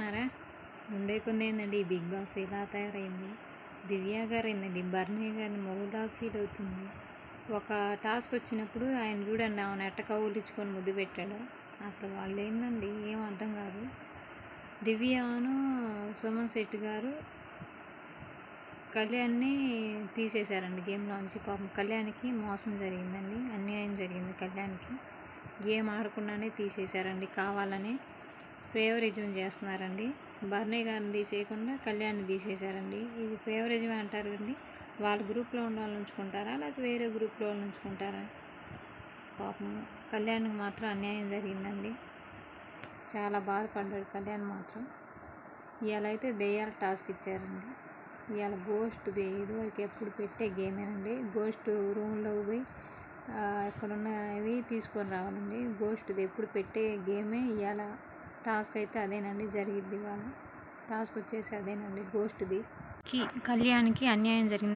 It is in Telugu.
బాగున్నారా? ఉండే కొంది ఏందండి ఈ బిగ్ బాస్ ఇలా తయారైంది. దివ్య గారు ఏందండి బర్నీ గారిని మొగుడులా ఫీల్ అవుతుంది. ఒక టాస్క్ వచ్చినప్పుడు ఆయన చూడండి ఆమెను ఎట్ట కౌలించుకొని ముద్దు పెట్టాడు. అసలు వాళ్ళు ఏందండి ఏం అర్థం కాదు. దివ్యను సుమన్ శెట్టి గారు కళ్యాణ్ని తీసేశారండి గేమ్లోంచి. పాపం కళ్యాణ్కి మోసం జరిగిందండి, అన్యాయం జరిగింది. కళ్యాణ్కి గేమ్ ఆడకుండానే తీసేశారండి, కావాలని ఫేవరిజం చేస్తున్నారండి. బర్నీ గారిని తీసేయకుండా కళ్యాణ్ని తీసేశారండి. ఇది ఫేవరిజం అంటారు కండి. వాళ్ళ గ్రూప్లో ఉన్న వాళ్ళు ఉంచుకుంటారా లేకపోతే వేరే గ్రూప్లో వాళ్ళు ఉంచుకుంటారా? పాపం కళ్యాణ్కి మాత్రం అన్యాయం జరిగిందండి. చాలా బాధపడ్డాడు కళ్యాణ్ మాత్రం. ఇవాళ అయితే దెయ్యాల టాస్క్ ఇచ్చారండి. ఇవాళ గోస్ట్ది ఇదివరకు ఎప్పుడు పెట్టే గేమేనండి. గోస్ట్ రూమ్లో పోయి ఎక్కడున్నవి తీసుకొని రావాలండి. గోస్ట్ది ఎప్పుడు పెట్టే గేమే. ఇవాళ టాస్క్ అయితే అదేనండి జరిగిద్ది. ఇవాళ టాస్క్ వచ్చేసి అదేనండి, గోస్ట్ది. కళ్యాణ్కి అన్యాయం జరిగింది.